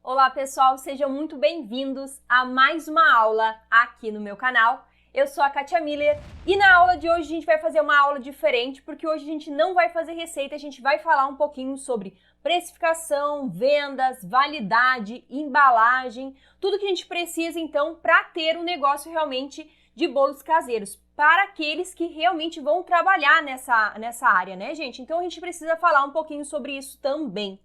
Olá pessoal, sejam muito bem-vindos a mais uma aula aqui no meu canal. Eu sou a Kátia Miller e na aula de hoje a gente vai fazer uma aula diferente, porque hoje a gente não vai fazer receita, a gente vai falar um pouquinho sobre precificação, vendas, validade, embalagem, tudo que a gente precisa então para ter um negócio realmente de bolos caseiros, para aqueles que realmente vão trabalhar nessa área, né, gente? Então a gente precisa falar um pouquinho sobre isso também.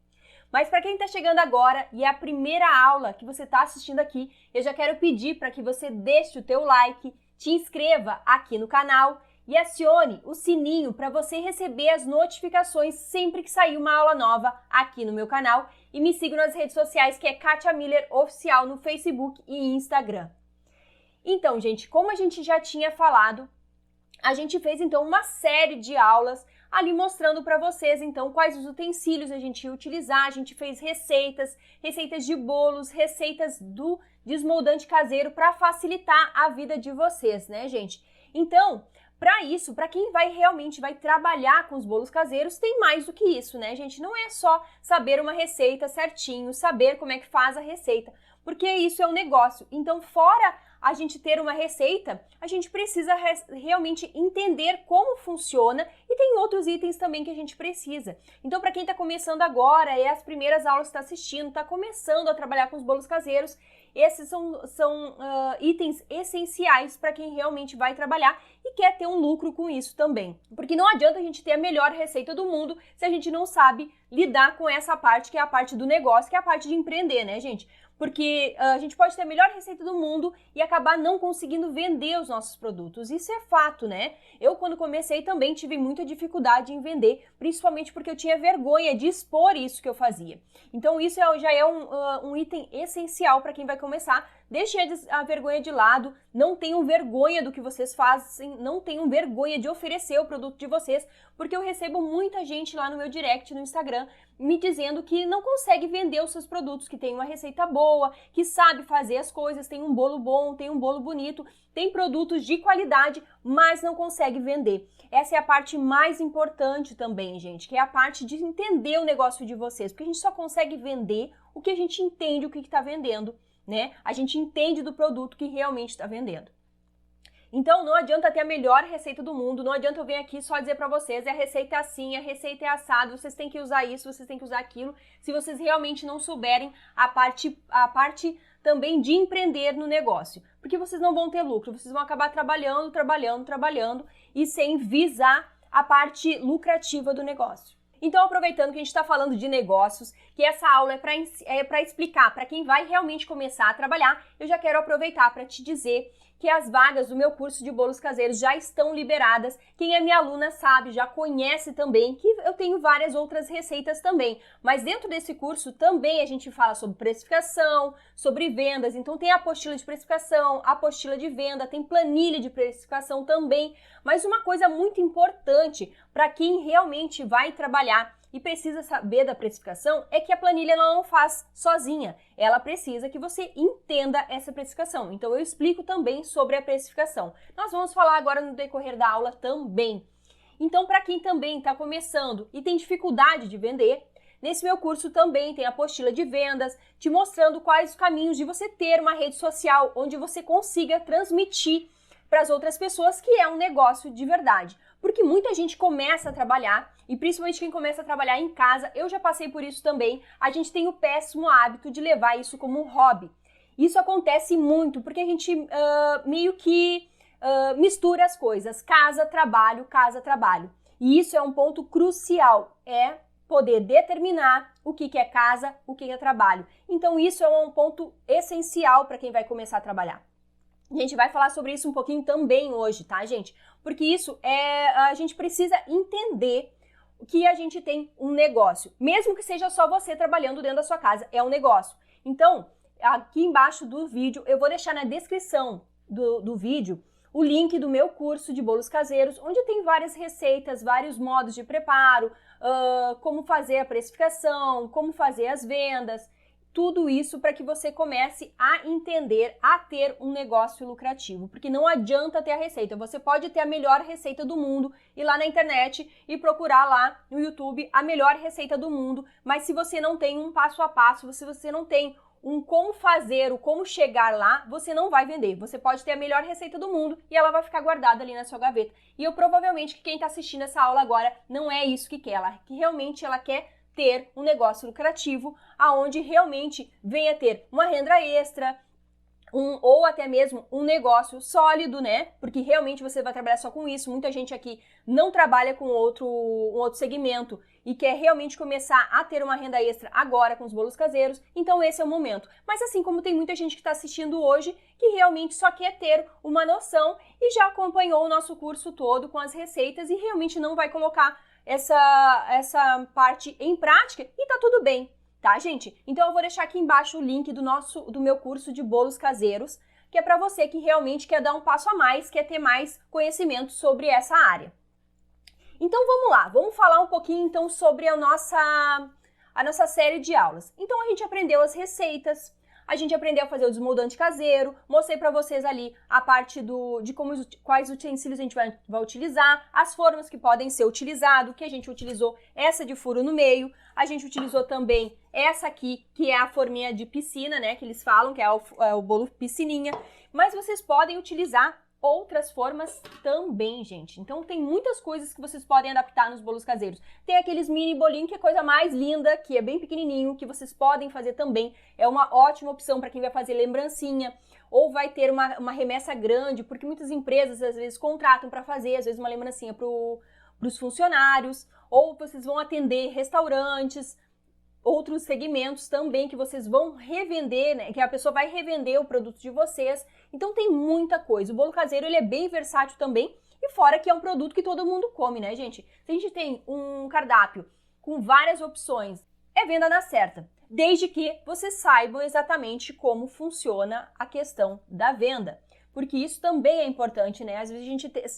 Mas para quem está chegando agora e é a primeira aula que você está assistindo aqui, eu já quero pedir para que você deixe o teu like, te inscreva aqui no canal e acione o sininho para você receber as notificações sempre que sair uma aula nova aqui no meu canal. E me siga nas redes sociais, que é Kátia Miller Oficial no Facebook e Instagram. Então, gente, como a gente já tinha falado, a gente fez então uma série de aulas ali mostrando para vocês então quais os utensílios a gente ia utilizar. A gente fez receitas de bolos, receitas do desmoldante caseiro para facilitar a vida de vocês, né, gente? Então, para isso, para quem realmente vai trabalhar com os bolos caseiros, tem mais do que isso, né, gente? Não é só saber uma receita certinho, saber como é que faz a receita, porque isso é um negócio. Então, fora a gente ter uma receita, a gente precisa realmente entender como funciona e tem outros itens também que a gente precisa. Então, para quem está começando agora, é as primeiras aulas que está assistindo, está começando a trabalhar com os bolos caseiros, esses são itens essenciais para quem realmente vai trabalhar e quer ter um lucro com isso também. Porque não adianta a gente ter a melhor receita do mundo se a gente não sabe lidar com essa parte, que é a parte do negócio, que é a parte de empreender, né, gente? Porque a gente pode ter a melhor receita do mundo e acabar não conseguindo vender os nossos produtos. Isso é fato, né? Eu, quando comecei, também tive muita dificuldade em vender, principalmente porque eu tinha vergonha de expor isso que eu fazia. Então, isso já é um item essencial para quem vai começar. Deixem a vergonha de lado, não tenham vergonha do que vocês fazem, não tenham vergonha de oferecer o produto de vocês, porque eu recebo muita gente lá no meu direct, no Instagram, me dizendo que não consegue vender os seus produtos, que tem uma receita boa, que sabe fazer as coisas, tem um bolo bom, tem um bolo bonito, tem produtos de qualidade, mas não consegue vender. Essa é a parte mais importante também, gente, que é a parte de entender o negócio de vocês, porque a gente só consegue vender o que a gente entende o que está vendendo, né? A gente entende do produto que realmente está vendendo. Então, não adianta ter a melhor receita do mundo, não adianta eu vir aqui só dizer para vocês, a receita é assim, a receita é assado, vocês têm que usar isso, vocês têm que usar aquilo, se vocês realmente não souberem a parte também de empreender no negócio. Porque vocês não vão ter lucro, vocês vão acabar trabalhando e sem visar a parte lucrativa do negócio. Então, aproveitando que a gente está falando de negócios, que essa aula é para explicar para quem vai realmente começar a trabalhar, eu já quero aproveitar para te dizer que as vagas do meu curso de bolos caseiros já estão liberadas. Quem é minha aluna sabe, já conhece também que eu tenho várias outras receitas também. Mas dentro desse curso também a gente fala sobre precificação, sobre vendas. Então tem a apostila de precificação, a apostila de venda, tem planilha de precificação também. Mas uma coisa muito importante para quem realmente vai trabalhar e precisa saber da precificação é que a planilha ela não faz sozinha. Ela precisa que você entenda essa precificação. Então eu explico também sobre a precificação. Nós vamos falar agora no decorrer da aula também. Então, para quem também está começando e tem dificuldade de vender, nesse meu curso também tem a apostila de vendas, te mostrando quais os caminhos de você ter uma rede social onde você consiga transmitir para as outras pessoas que é um negócio de verdade. Porque muita gente começa a trabalhar, e principalmente quem começa a trabalhar em casa, eu já passei por isso também, a gente tem o péssimo hábito de levar isso como um hobby. Isso acontece muito, porque a gente meio que mistura as coisas, casa, trabalho. E isso é um ponto crucial, é poder determinar o que é casa, o que é trabalho. Então isso é um ponto essencial para quem vai começar a trabalhar. A gente vai falar sobre isso um pouquinho também hoje, tá, gente? Porque isso a gente precisa entender que a gente tem um negócio. Mesmo que seja só você trabalhando dentro da sua casa, é um negócio. Então, aqui embaixo do vídeo, eu vou deixar na descrição do vídeo o link do meu curso de bolos caseiros, onde tem várias receitas, vários modos de preparo, como fazer a precificação, como fazer as vendas, tudo isso para que você comece a entender, a ter um negócio lucrativo, porque não adianta ter a receita, você pode ter a melhor receita do mundo, ir lá na internet e procurar lá no YouTube a melhor receita do mundo, mas se você não tem um passo a passo, se você não tem um como fazer, o como chegar lá, você não vai vender. Você pode ter a melhor receita do mundo e ela vai ficar guardada ali na sua gaveta. E eu provavelmente que quem está assistindo essa aula agora não é isso que quer. Que realmente ela quer ter um negócio lucrativo, aonde realmente venha ter uma renda extra, ou até mesmo um negócio sólido, né? Porque realmente você vai trabalhar só com isso. Muita gente aqui não trabalha com um outro segmento e quer realmente começar a ter uma renda extra agora com os bolos caseiros. Então esse é o momento. Mas assim como tem muita gente que está assistindo hoje que realmente só quer ter uma noção e já acompanhou o nosso curso todo com as receitas e realmente não vai colocar essa parte em prática e tá tudo bem. Tá, gente? Então eu vou deixar aqui embaixo o link do meu curso de bolos caseiros, que é para você que realmente quer dar um passo a mais, quer ter mais conhecimento sobre essa área. Então vamos lá, vamos falar um pouquinho então sobre a nossa série de aulas. Então a gente aprendeu as receitas, a gente aprendeu a fazer o desmoldante caseiro, mostrei para vocês ali a parte de quais utensílios a gente vai utilizar, as formas que podem ser utilizadas, que a gente utilizou essa de furo no meio, a gente utilizou também essa aqui, que é a forminha de piscina, né, que eles falam, que é o bolo piscininha, mas vocês podem utilizar outras formas também, gente. Então tem muitas coisas que vocês podem adaptar nos bolos caseiros. Tem aqueles mini bolinhos que é a coisa mais linda, que é bem pequenininho, que vocês podem fazer também. É uma ótima opção para quem vai fazer lembrancinha ou vai ter uma remessa grande, porque muitas empresas às vezes contratam para fazer, às vezes uma lembrancinha para os funcionários, ou vocês vão atender restaurantes, outros segmentos também que vocês vão revender, né? Que a pessoa vai revender o produto de vocês. Então tem muita coisa. O bolo caseiro ele é bem versátil também. E fora que é um produto que todo mundo come, né, gente? Se a gente tem um cardápio com várias opções, é venda na certa. Desde que vocês saibam exatamente como funciona a questão da venda. Porque isso também é importante, né? Às vezes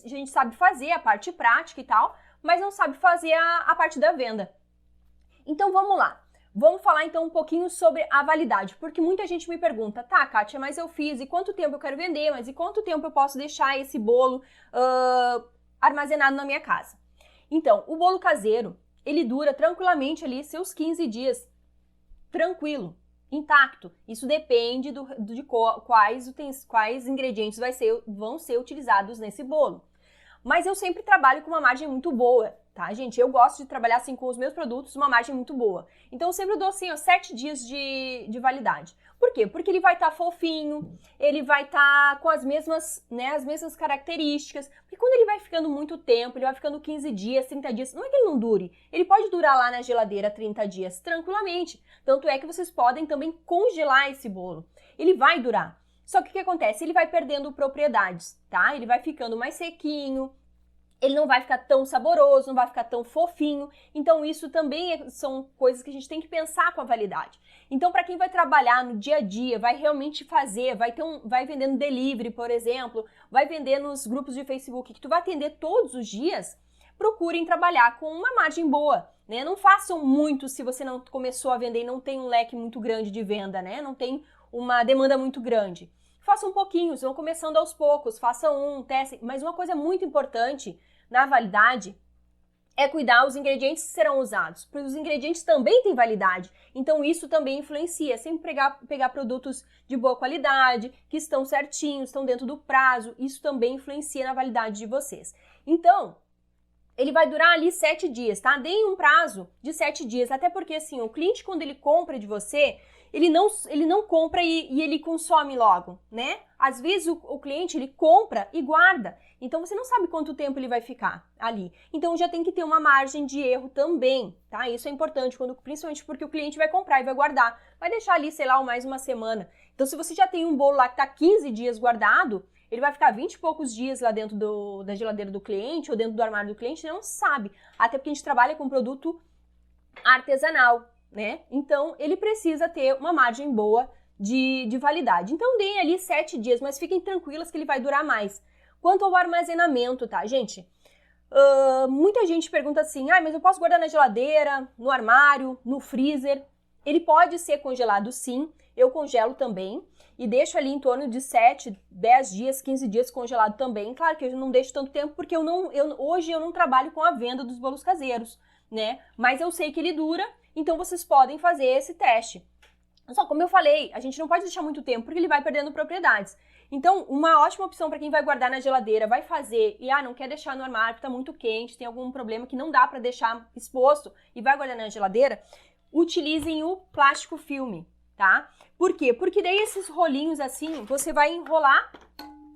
a gente sabe fazer a parte prática e tal, mas não sabe fazer a parte da venda. Então vamos lá. Vamos falar então um pouquinho sobre a validade, porque muita gente me pergunta, tá, Kátia, mas eu fiz, e quanto tempo eu quero vender, mas e quanto tempo eu posso deixar esse bolo armazenado na minha casa? Então, o bolo caseiro, ele dura tranquilamente ali seus 15 dias, tranquilo, intacto. Isso depende de quais ingredientes vão ser utilizados nesse bolo. Mas eu sempre trabalho com uma margem muito boa, tá, gente? Eu gosto de trabalhar assim com os meus produtos, uma margem muito boa. Então eu sempre dou assim, ó, 7 dias de validade. Por quê? Porque ele vai estar fofinho, ele vai estar com as mesmas características. Porque quando ele vai ficando muito tempo, ele vai ficando 15 dias, 30 dias, não é que ele não dure. Ele pode durar lá na geladeira 30 dias tranquilamente. Tanto é que vocês podem também congelar esse bolo. Ele vai durar. Só que o que acontece? Ele vai perdendo propriedades, tá? Ele vai ficando mais sequinho, ele não vai ficar tão saboroso, não vai ficar tão fofinho. Então isso também são coisas que a gente tem que pensar com a validade. Então para quem vai trabalhar no dia a dia, vai realmente fazer, vai vender no delivery, por exemplo, vai vender nos grupos de Facebook que tu vai atender todos os dias, procurem trabalhar com uma margem boa, né? Não façam muito se você não começou a vender e não tem um leque muito grande de venda, né? Não tem uma demanda muito grande. Façam um pouquinho, vão começando aos poucos, façam testem. Mas uma coisa muito importante na validade é cuidar os ingredientes que serão usados, porque os ingredientes também têm validade, então isso também influencia. Sempre pegar produtos de boa qualidade, que estão certinhos, estão dentro do prazo, isso também influencia na validade de vocês. Então, ele vai durar ali 7 dias, tá? Deem um prazo de 7 dias, até porque assim, o cliente quando ele compra de você, ele não compra e ele consome logo, né? Às vezes o cliente, ele compra e guarda. Então, você não sabe quanto tempo ele vai ficar ali. Então, já tem que ter uma margem de erro também, tá? Isso é importante, principalmente porque o cliente vai comprar e vai guardar. Vai deixar ali, sei lá, mais uma semana. Então, se você já tem um bolo lá que tá 15 dias guardado, ele vai ficar 20 e poucos dias lá dentro da geladeira do cliente ou dentro do armário do cliente, não sabe. Até porque a gente trabalha com produto artesanal, né? Então, ele precisa ter uma margem boa de validade. Então, deem ali 7 dias, mas fiquem tranquilas que ele vai durar mais. Quanto ao armazenamento, tá, gente? Muita gente pergunta assim, mas eu posso guardar na geladeira, no armário, no freezer? Ele pode ser congelado sim, eu congelo também e deixo ali em torno de 7, 10 dias, 15 dias congelado também. Claro que eu não deixo tanto tempo porque hoje eu não trabalho com a venda dos bolos caseiros, né? Mas eu sei que ele dura, então vocês podem fazer esse teste. Só como eu falei, a gente não pode deixar muito tempo, porque ele vai perdendo propriedades. Então, uma ótima opção para quem vai guardar na geladeira, vai fazer e não quer deixar no armário, porque tá muito quente, tem algum problema que não dá para deixar exposto e vai guardar na geladeira, utilizem o plástico filme, tá? Por quê? Porque daí esses rolinhos assim, você vai enrolar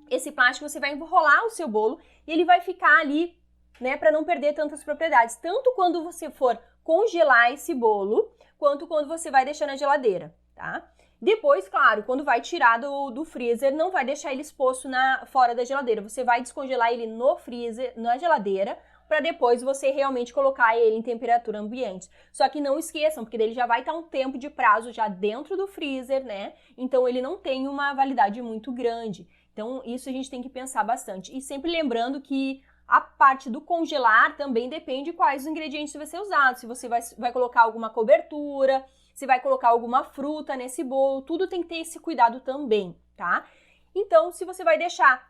esse plástico, você vai enrolar o seu bolo e ele vai ficar ali, né, para não perder tantas propriedades. Tanto quando você for congelar esse bolo, quanto quando você vai deixar na geladeira, tá? Depois, claro, quando vai tirar do freezer, não vai deixar ele exposto fora da geladeira. Você vai descongelar ele no freezer, na geladeira, para depois você realmente colocar ele em temperatura ambiente. Só que não esqueçam, porque ele já vai estar um tempo de prazo já dentro do freezer, né? Então ele não tem uma validade muito grande. Então isso a gente tem que pensar bastante. E sempre lembrando que a parte do congelar também depende de quais ingredientes vai ser usado. Se você vai colocar alguma cobertura, se vai colocar alguma fruta nesse bolo, tudo tem que ter esse cuidado também, tá? Então, se você vai deixar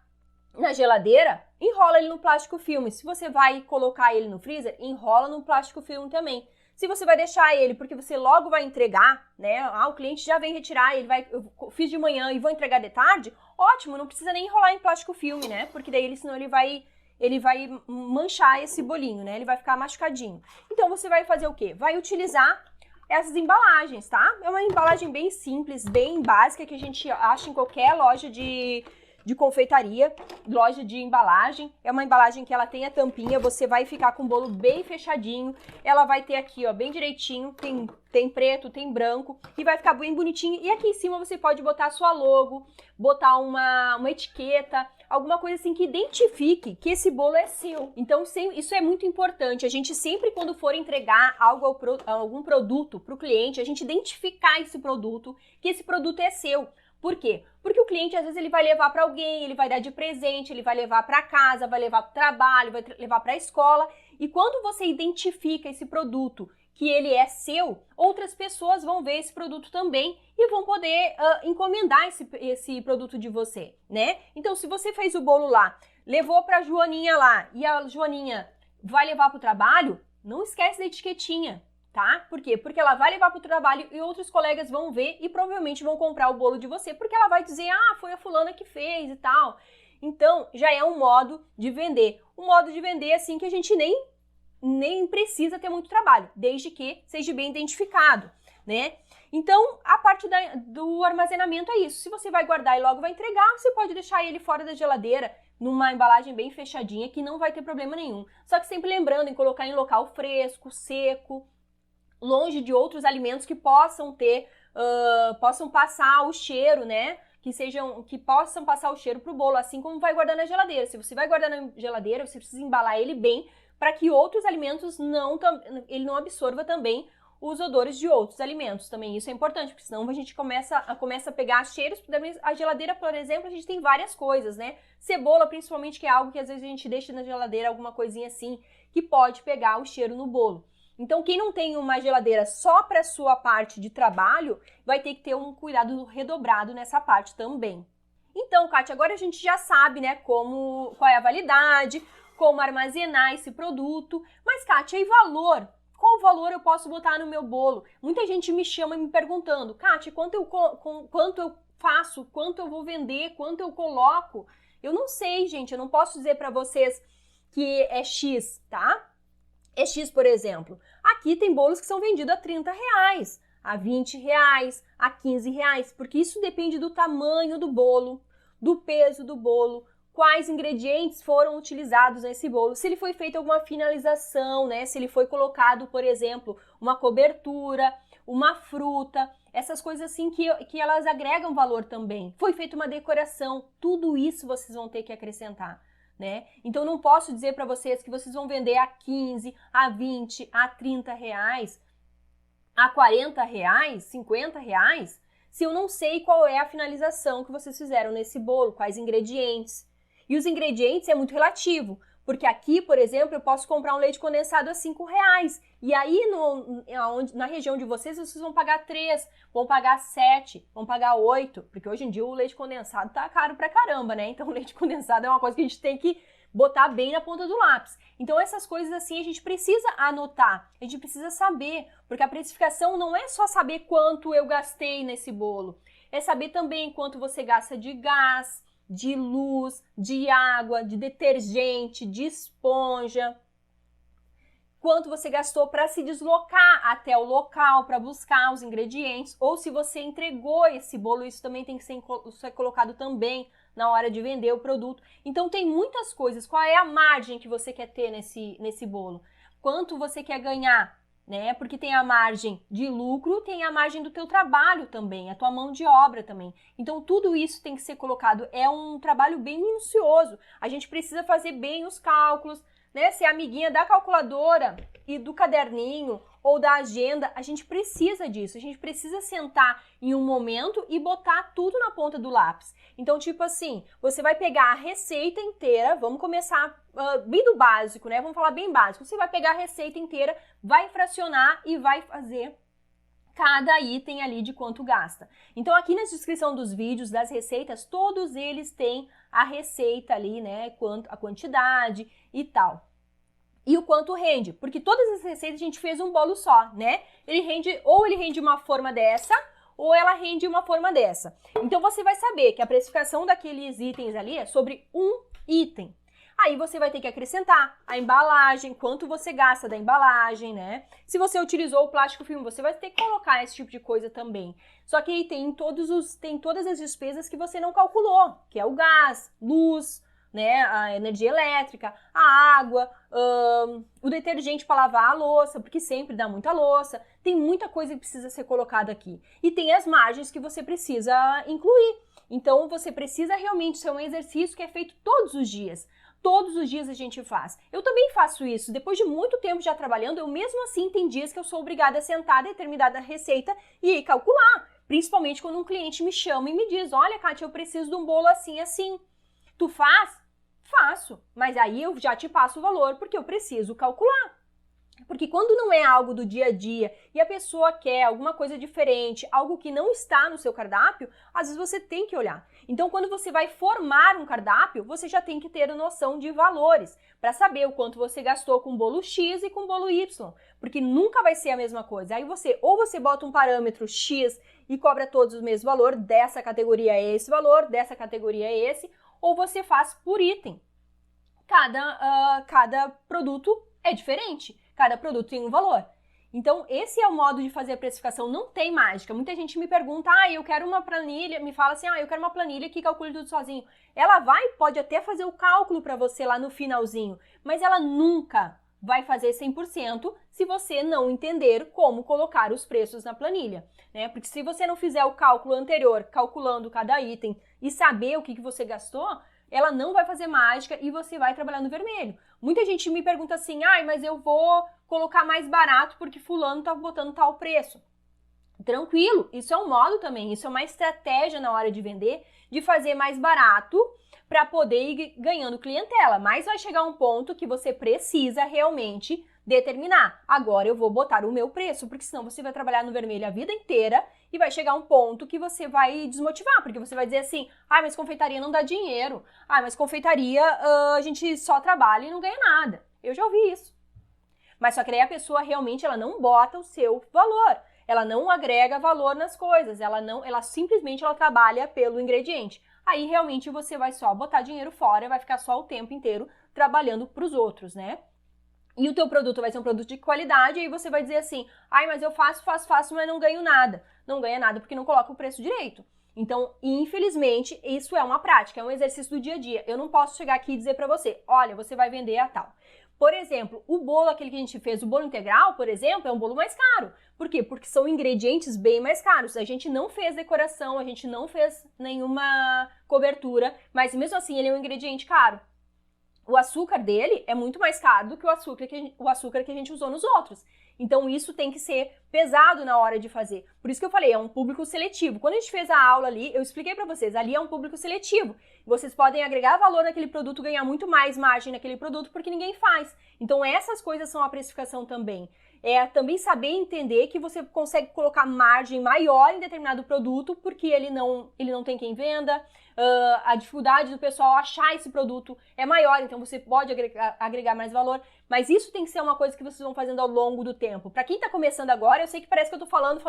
na geladeira, enrola ele no plástico filme. Se você vai colocar ele no freezer, enrola no plástico filme também. Se você vai deixar ele porque você logo vai entregar, né? O cliente já vem retirar, eu fiz de manhã e vou entregar de tarde, ótimo, não precisa nem enrolar em plástico filme, né? Porque daí senão ele vai manchar esse bolinho, né? Ele vai ficar machucadinho. Então você vai fazer o quê? Vai utilizar essas embalagens, tá? É uma embalagem bem simples, bem básica, que a gente acha em qualquer loja de confeitaria, loja de embalagem. É uma embalagem que ela tem a tampinha, você vai ficar com o bolo bem fechadinho. Ela vai ter aqui, ó, bem direitinho, tem preto, tem branco, e vai ficar bem bonitinho. E aqui em cima você pode botar a sua logo, botar uma etiqueta, alguma coisa assim que identifique que esse bolo é seu. Então, isso é muito importante. A gente sempre, quando for entregar algum produto para o cliente, a gente identificar esse produto, que esse produto é seu. Por quê? Porque o cliente, às vezes, ele vai levar para alguém, ele vai dar de presente, ele vai levar para casa, vai levar para o trabalho, vai levar para a escola. E quando você identifica esse produto, que ele é seu, outras pessoas vão ver esse produto também e vão poder encomendar esse produto de você, né? Então, se você fez o bolo lá, levou para a Joaninha lá e a Joaninha vai levar para o trabalho, não esquece da etiquetinha, tá? Por quê? Porque ela vai levar para o trabalho e outros colegas vão ver e provavelmente vão comprar o bolo de você, porque ela vai dizer, foi a fulana que fez e tal. Então, já é um modo de vender. Um modo de vender, assim, que a gente nem precisa ter muito trabalho, desde que seja bem identificado, né? Então, a parte do armazenamento é isso. Se você vai guardar e logo vai entregar, você pode deixar ele fora da geladeira, numa embalagem bem fechadinha, que não vai ter problema nenhum. Só que sempre lembrando em colocar em local fresco, seco, longe de outros alimentos que possam passar o cheiro, né? Que possam passar o cheiro pro bolo, assim como vai guardar na geladeira. Se você vai guardar na geladeira, você precisa embalar ele bem, para que outros alimentos ele não absorva também os odores de outros alimentos. Também isso é importante, porque senão a gente começa a pegar cheiros. A geladeira, por exemplo, a gente tem várias coisas, né? Cebola, principalmente, que é algo que às vezes a gente deixa na geladeira, alguma coisinha assim, que pode pegar o cheiro no bolo. Então, quem não tem uma geladeira só para sua parte de trabalho, vai ter que ter um cuidado redobrado nessa parte também. Então, Kátia, agora a gente já sabe, né, qual é a validade, como armazenar esse produto. Mas, Kátia, e valor? Qual valor eu posso botar no meu bolo? Muita gente me chama me perguntando, Kátia, quanto eu faço, quanto eu vou vender, quanto eu coloco? Eu não sei, gente, eu não posso dizer para vocês que é X, tá? É X, por exemplo. Aqui tem bolos que são vendidos a R$30, a R$20, a R$15, porque isso depende do tamanho do bolo, do peso do bolo, quais ingredientes foram utilizados nesse bolo, se ele foi feito alguma finalização, né? Se ele foi colocado, por exemplo, uma cobertura, uma fruta, essas coisas assim que elas agregam valor também. Foi feita uma decoração, tudo isso vocês vão ter que acrescentar, né? Então não posso dizer para vocês que vocês vão vender a 15, a 20, a R$30, a R$40, R$50, se eu não sei qual é a finalização que vocês fizeram nesse bolo, quais ingredientes. E os ingredientes é muito relativo, porque aqui, por exemplo, eu posso comprar um leite condensado a R$5. E aí, na região de vocês vão pagar 3, vão pagar 7, vão pagar 8, porque hoje em dia o leite condensado tá caro pra caramba, né? Então, o leite condensado é uma coisa que a gente tem que botar bem na ponta do lápis. Então essas coisas assim a gente precisa anotar, a gente precisa saber, porque a precificação não é só saber quanto eu gastei nesse bolo, é saber também quanto você gasta de gás, de luz, de água, de detergente, de esponja, quanto você gastou para se deslocar até o local para buscar os ingredientes, ou se você entregou esse bolo, isso também tem que ser colocado também na hora de vender o produto. Então tem muitas coisas. Qual é a margem que você quer ter nesse bolo? Quanto você quer ganhar, né? Porque tem a margem de lucro, tem a margem do teu trabalho também, a tua mão de obra também. Então tudo isso tem que ser colocado. É um trabalho bem minucioso. A gente precisa fazer bem os cálculos, né? Ser amiguinha da calculadora e do caderninho ou da agenda, a gente precisa disso, a gente precisa sentar em um momento e botar tudo na ponta do lápis. Então, tipo assim, você vai pegar a receita inteira, vamos começar bem do básico, né? Vamos falar bem básico. Você vai pegar a receita inteira, vai fracionar e vai fazer cada item ali de quanto gasta. Então, aqui na descrição dos vídeos, das receitas, todos eles têm a receita ali, né? A quantidade e tal. E o quanto rende, porque todas as receitas a gente fez um bolo só, né? Ele rende uma forma dessa, ou ela rende uma forma dessa. Então você vai saber que a precificação daqueles itens ali é sobre um item. Aí você vai ter que acrescentar a embalagem, quanto você gasta da embalagem, né? Se você utilizou o plástico filme, você vai ter que colocar esse tipo de coisa também. Só que aí tem todas as despesas que você não calculou, que é o gás, luz, né, a energia elétrica, a água, o detergente para lavar a louça, porque sempre dá muita louça. Tem muita coisa que precisa ser colocada aqui. E tem as margens que você precisa incluir. Então, você precisa realmente ser um exercício que é feito todos os dias. Todos os dias a gente faz. Eu também faço isso. Depois de muito tempo já trabalhando, eu mesmo assim tem dias que eu sou obrigada a sentar determinada receita e calcular. Principalmente quando um cliente me chama e me diz, olha, Kátia, eu preciso de um bolo assim, assim. Tu faz? Faço, mas aí eu já te passo o valor porque eu preciso calcular. Porque quando não é algo do dia a dia e a pessoa quer alguma coisa diferente, algo que não está no seu cardápio, às vezes você tem que olhar. Então, quando você vai formar um cardápio, você já tem que ter a noção de valores para saber o quanto você gastou com o bolo X e com o bolo Y, porque nunca vai ser a mesma coisa. Aí ou você bota um parâmetro X e cobra todos o mesmo valor, dessa categoria é esse valor, dessa categoria é esse, ou você faz por item. Cada produto é diferente, cada produto tem um valor. Então, esse é o modo de fazer a precificação, não tem mágica. Muita gente me pergunta, eu quero uma planilha, me fala assim, eu quero uma planilha que calcule tudo sozinho. Ela pode até fazer o cálculo para você lá no finalzinho, mas ela nunca vai fazer 100% se você não entender como colocar os preços na planilha, né? Porque se você não fizer o cálculo anterior, calculando cada item e saber o que você gastou, ela não vai fazer mágica e você vai trabalhar no vermelho. Muita gente me pergunta assim, mas eu vou colocar mais barato porque fulano tá botando tal preço. Tranquilo, isso é um modo também, isso é uma estratégia na hora de vender, de fazer mais barato para poder ir ganhando clientela. Mas vai chegar um ponto que você precisa realmente determinar. Agora eu vou botar o meu preço, porque senão você vai trabalhar no vermelho a vida inteira e vai chegar um ponto que você vai desmotivar, porque você vai dizer assim, mas confeitaria não dá dinheiro. Mas confeitaria a gente só trabalha e não ganha nada. Eu já ouvi isso. Mas só que aí a pessoa realmente ela não bota o seu valor. Ela não agrega valor nas coisas, ela simplesmente trabalha pelo ingrediente. Aí realmente você vai só botar dinheiro fora, vai ficar só o tempo inteiro trabalhando para os outros, né? E o teu produto vai ser um produto de qualidade, e aí você vai dizer assim, mas eu faço, mas não ganho nada. Não ganha nada porque não coloca o preço direito. Então, infelizmente, isso é uma prática, é um exercício do dia a dia. Eu não posso chegar aqui e dizer para você, olha, você vai vender a tal. Por exemplo, o bolo, aquele que a gente fez, o bolo integral, por exemplo, é um bolo mais caro. Por quê? Porque são ingredientes bem mais caros. A gente não fez decoração, a gente não fez nenhuma cobertura, mas mesmo assim ele é um ingrediente caro. O açúcar dele é muito mais caro do que o açúcar que a gente usou nos outros. Então isso tem que ser pesado na hora de fazer. Por isso que eu falei, é um público seletivo. Quando a gente fez a aula ali, eu expliquei para vocês, ali é um público seletivo. Vocês podem agregar valor naquele produto, ganhar muito mais margem naquele produto, porque ninguém faz. Então essas coisas são a precificação também. é também saber entender que você consegue colocar margem maior em determinado produto porque ele não tem quem venda, a dificuldade do pessoal achar esse produto é maior, então você pode agregar mais valor, mas isso tem que ser uma coisa que vocês vão fazendo ao longo do tempo. Para quem tá começando agora, eu sei que parece que eu tô falando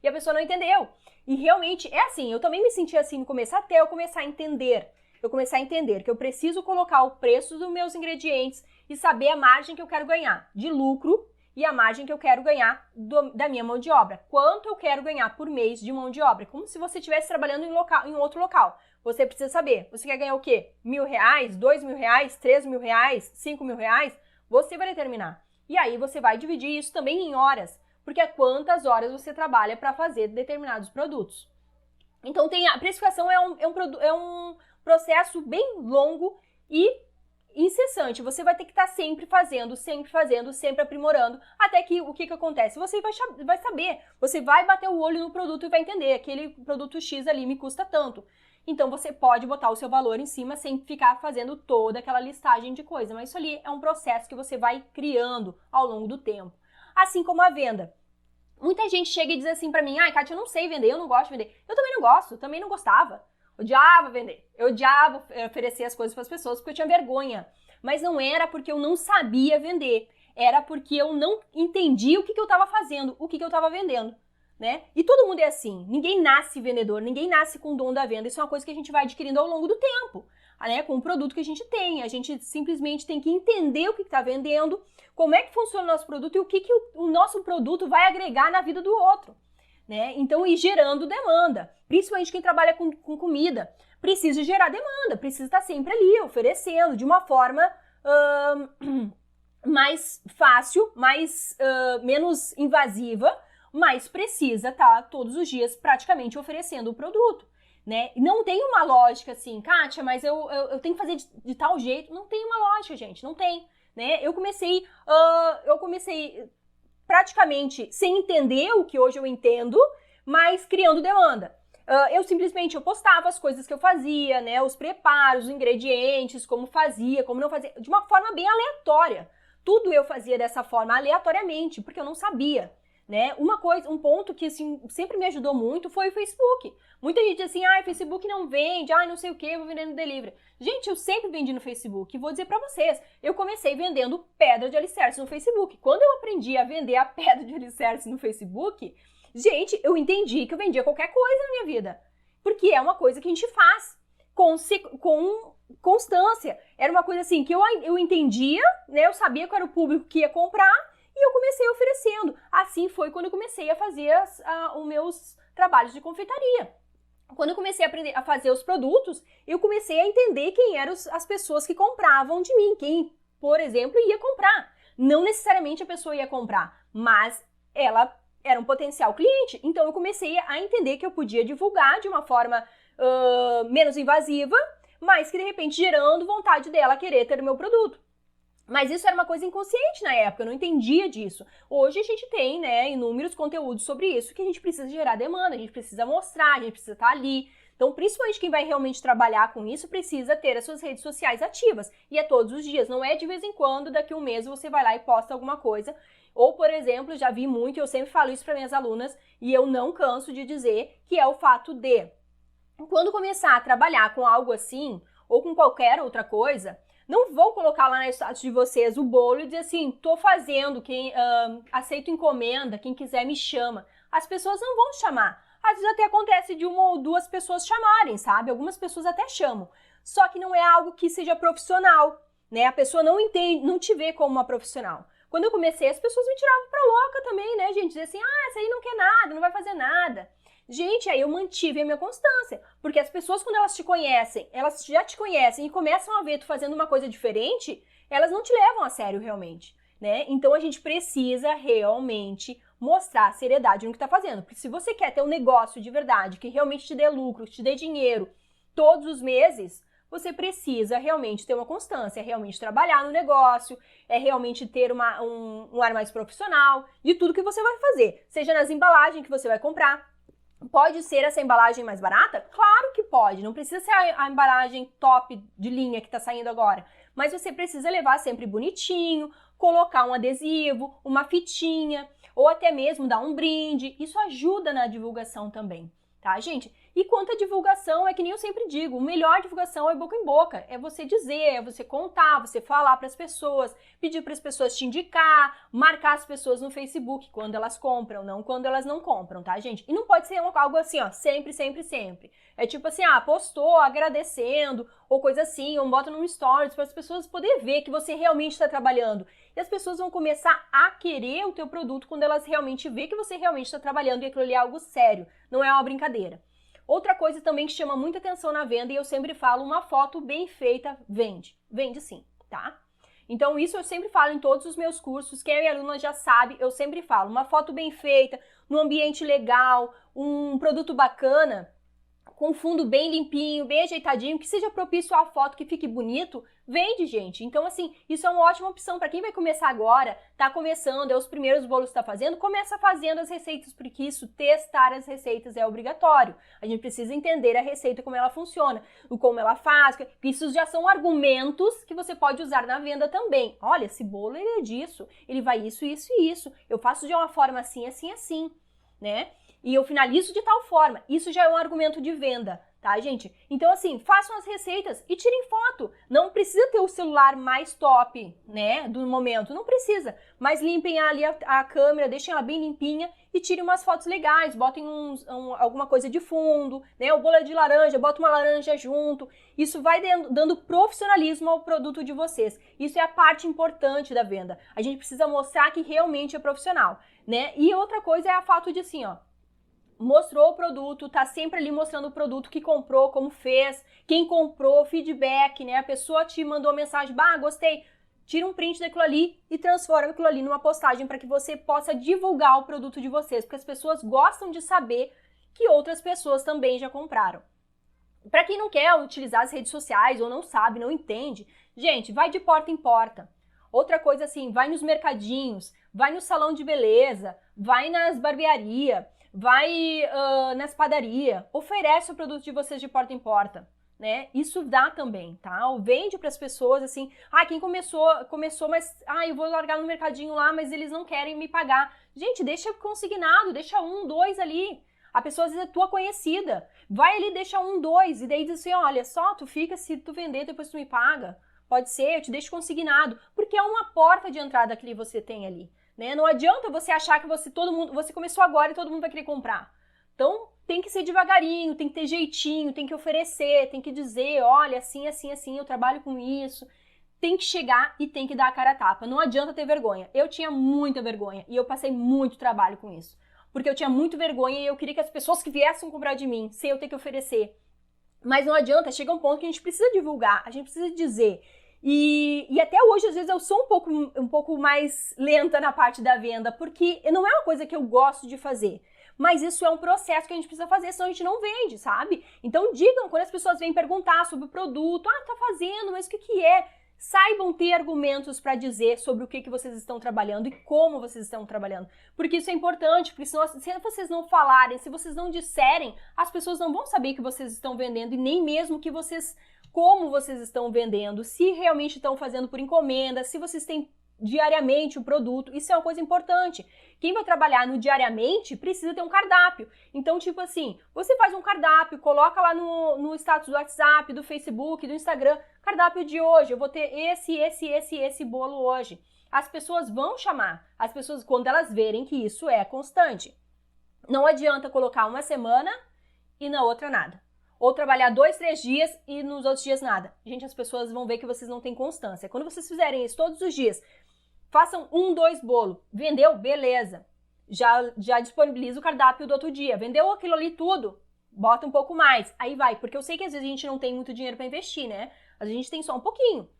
e a pessoa não entendeu. E realmente é assim, eu também me senti assim no começo, até eu começar a entender. Eu comecei a entender que eu preciso colocar o preço dos meus ingredientes e saber a margem que eu quero ganhar de lucro e a margem que eu quero ganhar da minha mão de obra. Quanto eu quero ganhar por mês de mão de obra. Como se você estivesse trabalhando em outro local. Você precisa saber, você quer ganhar o quê? R$1.000, R$2.000, R$3.000, R$5.000? Você vai determinar. E aí você vai dividir isso também em horas, porque é quantas horas você trabalha para fazer determinados produtos. Então a precificação é um processo bem longo e incessante. Você vai ter que estar sempre fazendo, sempre aprimorando, até que o que acontece? Você vai saber, você vai bater o olho no produto e vai entender, aquele produto X ali me custa tanto. Então você pode botar o seu valor em cima sem ficar fazendo toda aquela listagem de coisa, mas isso ali é um processo que você vai criando ao longo do tempo. Assim como a venda. Muita gente chega e diz assim pra mim, Kátia, eu não sei vender, eu não gosto de vender. Eu também não gosto, também não gostava. Odiava vender, eu odiava oferecer as coisas para as pessoas porque eu tinha vergonha. Mas não era porque eu não sabia vender, era porque eu não entendia o que eu estava fazendo, o que eu estava vendendo, né? E todo mundo é assim, ninguém nasce vendedor, ninguém nasce com o dom da venda, isso é uma coisa que a gente vai adquirindo ao longo do tempo, né? Com o produto que a gente simplesmente tem que entender o que está vendendo, como é que funciona o nosso produto e o que o nosso produto vai agregar na vida do outro. Né? Então, ir gerando demanda, principalmente quem trabalha com comida, precisa gerar demanda, precisa estar sempre ali, oferecendo de uma forma mais fácil, menos invasiva, mas precisa estar todos os dias praticamente oferecendo o produto. Né? Não tem uma lógica assim, Kátia, mas eu tenho que fazer de tal jeito. Não tem uma lógica, gente, não tem. Né? Eu comecei praticamente sem entender o que hoje eu entendo, mas criando demanda. Eu simplesmente postava as coisas que eu fazia, né, os preparos, os ingredientes, como fazia, como não fazia, de uma forma bem aleatória. Tudo eu fazia dessa forma, aleatoriamente, porque eu não sabia. Né? Um ponto que assim, sempre me ajudou muito foi o Facebook. Muita gente diz assim, Facebook não vende, não sei o que, vou vender no delivery. Gente, eu sempre vendi no Facebook, e vou dizer pra vocês, eu comecei vendendo pedra de alicerce no Facebook. Quando eu aprendi a vender a pedra de alicerce no Facebook, gente, eu entendi que eu vendia qualquer coisa na minha vida. Porque é uma coisa que a gente faz com constância. Era uma coisa assim, que eu entendia, né? Eu sabia qual era o público que ia comprar, e eu comecei oferecendo. Assim foi quando eu comecei a fazer os meus trabalhos de confeitaria. Quando eu comecei a aprender a fazer os produtos, eu comecei a entender quem eram as pessoas que compravam de mim. Quem, por exemplo, ia comprar. Não necessariamente a pessoa ia comprar, mas ela era um potencial cliente. Então eu comecei a entender que eu podia divulgar de uma forma menos invasiva, mas que de repente gerando vontade dela querer ter o meu produto. Mas isso era uma coisa inconsciente na época, eu não entendia disso. Hoje a gente tem, né, inúmeros conteúdos sobre isso, que a gente precisa gerar demanda, a gente precisa mostrar, a gente precisa estar ali. Então, principalmente quem vai realmente trabalhar com isso, precisa ter as suas redes sociais ativas. E é todos os dias, não é de vez em quando, daqui a um mês você vai lá e posta alguma coisa. Ou, por exemplo, já vi muito, eu sempre falo isso para minhas alunas, e eu não canso de dizer, que é o fato de, quando começar a trabalhar com algo assim, ou com qualquer outra coisa, não vou colocar lá na status de vocês o bolo e dizer assim, tô fazendo, quem aceito encomenda, quem quiser me chama. As pessoas não vão chamar. Às vezes até acontece de uma ou duas pessoas chamarem, sabe? Algumas pessoas até chamam. Só que não é algo que seja profissional, né? A pessoa não entende, não te vê como uma profissional. Quando eu comecei, as pessoas me tiravam pra louca também, né, gente? Dizer assim, essa aí não quer nada, não vai fazer nada. Gente, aí eu mantive a minha constância, porque as pessoas quando elas te conhecem, elas já te conhecem e começam a ver tu fazendo uma coisa diferente, elas não te levam a sério realmente, né? Então a gente precisa realmente mostrar seriedade no que tá fazendo, porque se você quer ter um negócio de verdade, que realmente te dê lucro, que te dê dinheiro todos os meses, você precisa realmente ter uma constância, é realmente trabalhar no negócio, é realmente ter um ar mais profissional de tudo que você vai fazer, seja nas embalagens que você vai comprar. Pode ser essa embalagem mais barata? Claro que pode, não precisa ser a embalagem top de linha que está saindo agora, mas você precisa levar sempre bonitinho, colocar um adesivo, uma fitinha, ou até mesmo dar um brinde. Isso ajuda na divulgação também, tá, gente? E quanto à divulgação, é que nem eu sempre digo, a melhor divulgação é boca em boca. É você dizer, é você contar, você falar para as pessoas, pedir para as pessoas te indicar, marcar as pessoas no Facebook quando elas compram, não quando elas não compram, tá, gente? E não pode ser algo assim, ó, sempre, sempre, sempre. É tipo assim, postou agradecendo, ou coisa assim, ou bota num stories para as pessoas poderem ver que você realmente está trabalhando. E as pessoas vão começar a querer o teu produto quando elas realmente vê que você realmente está trabalhando e aquilo ali é algo sério, não é uma brincadeira. Outra coisa também que chama muita atenção na venda, e eu sempre falo, uma foto bem feita vende. Vende sim, tá? Então isso eu sempre falo em todos os meus cursos, quem é minha aluna já sabe, eu sempre falo, uma foto bem feita, num ambiente legal, um produto bacana, com fundo bem limpinho, bem ajeitadinho, que seja propício à foto, que fique bonito, vende, gente. Então, assim, isso é uma ótima opção para quem vai começar agora, tá começando, é os primeiros bolos que tá fazendo, começa fazendo as receitas, porque isso, testar as receitas é obrigatório. A gente precisa entender a receita, como ela funciona, o como ela faz, isso já são argumentos que você pode usar na venda também. Olha, esse bolo, ele é disso, ele vai isso, isso e isso, eu faço de uma forma assim, assim, assim, né? E eu finalizo de tal forma. Isso já é um argumento de venda, tá, gente? Então, assim, façam as receitas e tirem foto. Não precisa ter o celular mais top, né, do momento. Não precisa. Mas limpem ali a câmera, deixem ela bem limpinha e tirem umas fotos legais. Botem alguma coisa de fundo, né? O bolo é de laranja, bota uma laranja junto. Isso vai dando profissionalismo ao produto de vocês. Isso é a parte importante da venda. A gente precisa mostrar que realmente é profissional, né? E outra coisa é a fato de assim, ó, mostrou o produto, tá sempre ali mostrando o produto que comprou, como fez, quem comprou, feedback, né? A pessoa te mandou mensagem, gostei. Tira um print daquilo ali e transforma aquilo ali numa postagem para que você possa divulgar o produto de vocês, porque as pessoas gostam de saber que outras pessoas também já compraram. Para quem não quer utilizar as redes sociais ou não sabe, não entende, gente, vai de porta em porta. Outra coisa assim, vai nos mercadinhos, vai no salão de beleza, vai nas barbearias, vai nas padarias, oferece o produto de vocês de porta em porta, né? Isso dá também, tá? Ou vende para as pessoas assim, quem começou, mas eu vou largar no mercadinho lá, mas eles não querem me pagar. Gente, deixa consignado, deixa 1, 2 ali. A pessoa às vezes é tua conhecida. Vai ali, deixa 1, 2 e daí diz assim, olha só, tu fica, se tu vender, depois tu me paga. Pode ser, eu te deixo consignado, porque é uma porta de entrada que você tem ali. Né? Não adianta você achar que você começou agora e todo mundo vai querer comprar. Então, tem que ser devagarinho, tem que ter jeitinho, tem que oferecer, tem que dizer, olha, assim, assim, assim, eu trabalho com isso. Tem que chegar e tem que dar a cara a tapa. Não adianta ter vergonha. Eu tinha muita vergonha e eu passei muito trabalho com isso. Porque eu tinha muito vergonha e eu queria que as pessoas que viessem comprar de mim, sem eu ter que oferecer. Mas não adianta, chega um ponto que a gente precisa divulgar, a gente precisa dizer. E até hoje, às vezes, eu sou um pouco mais lenta na parte da venda, porque não é uma coisa que eu gosto de fazer. Mas isso é um processo que a gente precisa fazer, senão a gente não vende, sabe? Então digam, quando as pessoas vêm perguntar sobre o produto, tá fazendo, mas o que é? Saibam ter argumentos para dizer sobre o que vocês estão trabalhando e como vocês estão trabalhando. Porque isso é importante, porque se vocês não falarem, se vocês não disserem, as pessoas não vão saber que vocês estão vendendo e nem mesmo que como vocês estão vendendo, se realmente estão fazendo por encomenda, se vocês têm diariamente o produto, isso é uma coisa importante. Quem vai trabalhar no diariamente precisa ter um cardápio. Então, tipo assim, você faz um cardápio, coloca lá no status do WhatsApp, do Facebook, do Instagram, cardápio de hoje, eu vou ter esse bolo hoje. As pessoas vão chamar, as pessoas, quando elas verem que isso é constante. Não adianta colocar uma semana e na outra nada. Ou trabalhar 2, 3 dias e nos outros dias nada. Gente, as pessoas vão ver que vocês não têm constância. Quando vocês fizerem isso todos os dias, façam 1, 2 bolo. Vendeu? Beleza. Já disponibiliza o cardápio do outro dia. Vendeu aquilo ali tudo? Bota um pouco mais. Aí vai, porque eu sei que às vezes a gente não tem muito dinheiro para investir, né? A gente tem só um pouquinho.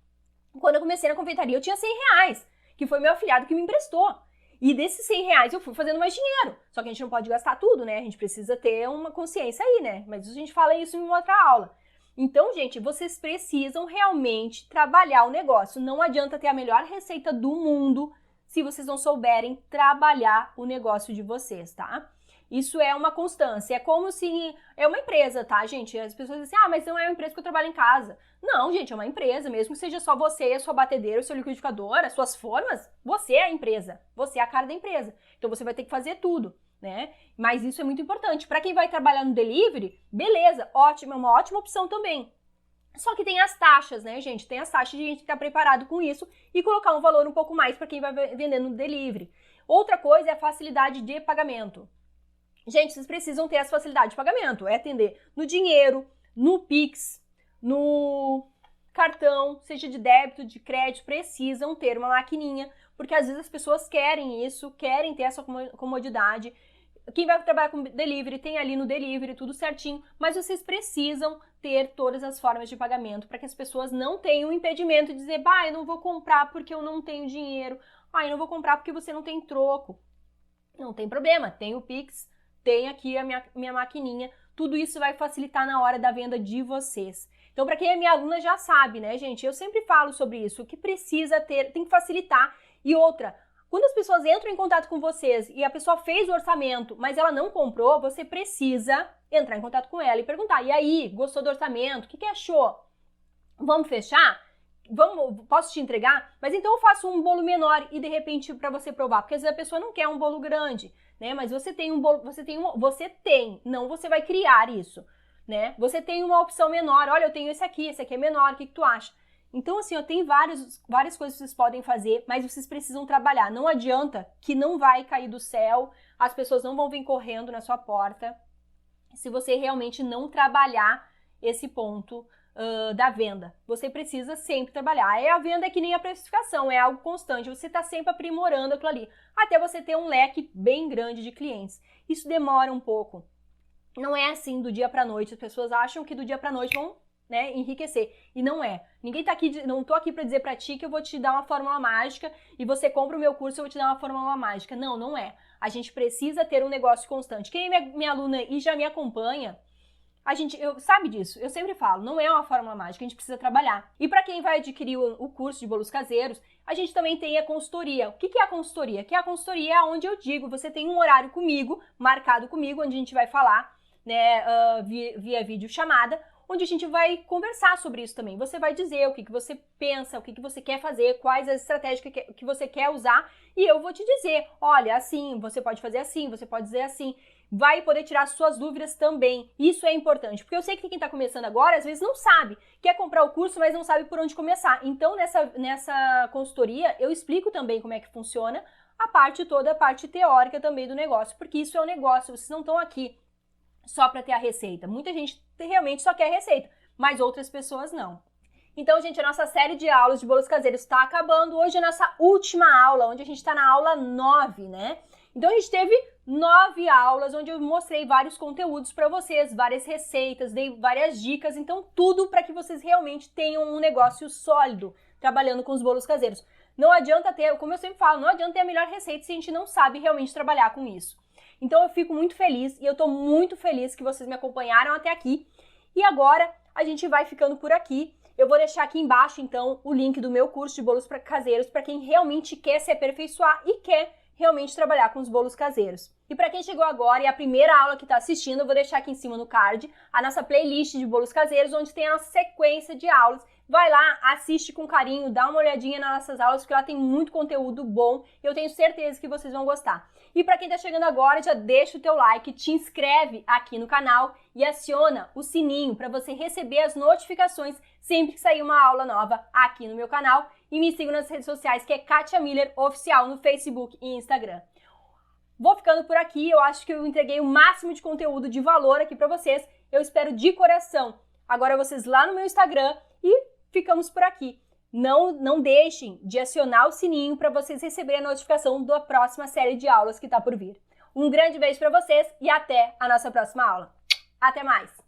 Quando eu comecei na confeitaria, eu tinha R$100, que foi meu afilhado que me emprestou. E desses R$100 eu fui fazendo mais dinheiro. Só que a gente não pode gastar tudo, né? A gente precisa ter uma consciência aí, né? Mas a gente fala isso em uma outra aula. Então, gente, vocês precisam realmente trabalhar o negócio. Não adianta ter a melhor receita do mundo se vocês não souberem trabalhar o negócio de vocês, tá? Isso é uma constância. É como se... É uma empresa, tá, gente? As pessoas dizem assim, mas não é uma empresa que eu trabalho em casa. Não, gente, é uma empresa. Mesmo que seja só você, a sua batedeira, o seu liquidificador, as suas formas, você é a empresa. Você é a cara da empresa. Então, você vai ter que fazer tudo, né? Mas isso é muito importante. Para quem vai trabalhar no delivery, beleza, ótimo, é uma ótima opção também. Só que tem as taxas, né, gente? Tem as taxas de a gente ficar preparado com isso e colocar um valor um pouco mais para quem vai vender no delivery. Outra coisa é a facilidade de pagamento. Gente, vocês precisam ter essa facilidade de pagamento. É atender no dinheiro, no Pix, no cartão, seja de débito, de crédito, precisam ter uma maquininha, porque às vezes as pessoas querem isso, querem ter essa comodidade. Quem vai trabalhar com delivery, tem ali no delivery tudo certinho, mas vocês precisam ter todas as formas de pagamento para que as pessoas não tenham impedimento de dizer, eu não vou comprar porque eu não tenho dinheiro, eu não vou comprar porque você não tem troco. Não tem problema, tem o Pix, tem aqui a minha maquininha, tudo isso vai facilitar na hora da venda de vocês. Então, para quem é minha aluna já sabe, né, gente? Eu sempre falo sobre isso, o que precisa ter, tem que facilitar. E outra, quando as pessoas entram em contato com vocês e a pessoa fez o orçamento, mas ela não comprou, você precisa entrar em contato com ela e perguntar, e aí, gostou do orçamento? O que achou? Vamos fechar? Posso te entregar? Mas então eu faço um bolo menor e de repente para você provar, porque às vezes a pessoa não quer um bolo grande, né? Mas você tem um bolo, não você vai criar isso, né? Você tem uma opção menor, olha, eu tenho esse aqui é menor, o que tu acha? Então assim, tem várias coisas que vocês podem fazer, mas vocês precisam trabalhar. Não adianta que não vai cair do céu, as pessoas não vão vir correndo na sua porta, se você realmente não trabalhar esse ponto da venda. Você precisa sempre trabalhar. A venda é que nem a precificação, é algo constante. Você está sempre aprimorando aquilo ali, até você ter um leque bem grande de clientes. Isso demora um pouco. Não é assim do dia para noite. As pessoas acham que do dia para noite vão, né, enriquecer. E não é. Ninguém tá aqui, não tô aqui para dizer para ti que eu vou te dar uma fórmula mágica e você compra o meu curso e eu vou te dar uma fórmula mágica. Não, não é. A gente precisa ter um negócio constante. Quem é minha aluna e já me acompanha, sabe disso, eu sempre falo, não é uma fórmula mágica, a gente precisa trabalhar. E para quem vai adquirir o curso de bolos caseiros, a gente também tem a consultoria. O que é a consultoria? Que a consultoria é onde eu digo, você tem um horário comigo, marcado comigo, onde a gente vai falar, né, via videochamada, onde a gente vai conversar sobre isso também. Você vai dizer o que você pensa, o que você quer fazer, quais as estratégias que você quer usar, e eu vou te dizer, olha, assim, você pode fazer assim, você pode dizer assim, vai poder tirar suas dúvidas também. Isso é importante, porque eu sei que quem está começando agora, às vezes não sabe, quer comprar o curso, mas não sabe por onde começar. Então, nessa consultoria, eu explico também como é que funciona toda a parte teórica também do negócio, porque isso é um negócio, vocês não estão aqui só para ter a receita. Muita gente realmente só quer a receita, mas outras pessoas não. Então, gente, a nossa série de aulas de bolos caseiros está acabando. Hoje é a nossa última aula, onde a gente está na aula 9, né? Então, a gente teve 9 aulas, onde eu mostrei vários conteúdos para vocês, várias receitas, dei várias dicas. Então, tudo para que vocês realmente tenham um negócio sólido trabalhando com os bolos caseiros. Não adianta ter, como eu sempre falo, não adianta ter a melhor receita se a gente não sabe realmente trabalhar com isso. Então, eu fico muito feliz e eu tô muito feliz que vocês me acompanharam até aqui. E agora, a gente vai ficando por aqui. Eu vou deixar aqui embaixo, então, o link do meu curso de bolos caseiros para quem realmente quer se aperfeiçoar e quer realmente trabalhar com os bolos caseiros. E para quem chegou agora e é a primeira aula que está assistindo, eu vou deixar aqui em cima no card a nossa playlist de bolos caseiros, onde tem a nossa sequência de aulas. Vai lá, assiste com carinho, dá uma olhadinha nas nossas aulas, porque lá tem muito conteúdo bom e eu tenho certeza que vocês vão gostar. E para quem está chegando agora, já deixa o teu like, te inscreve aqui no canal e aciona o sininho para você receber as notificações sempre que sair uma aula nova aqui no meu canal. E me siga nas redes sociais, que é Katia Miller Oficial, no Facebook e Instagram. Vou ficando por aqui, eu acho que eu entreguei o máximo de conteúdo de valor aqui para vocês. Eu espero de coração agora vocês lá no meu Instagram e ficamos por aqui. Não deixem de acionar o sininho para vocês receberem a notificação da próxima série de aulas que está por vir. Um grande beijo para vocês e até a nossa próxima aula. Até mais!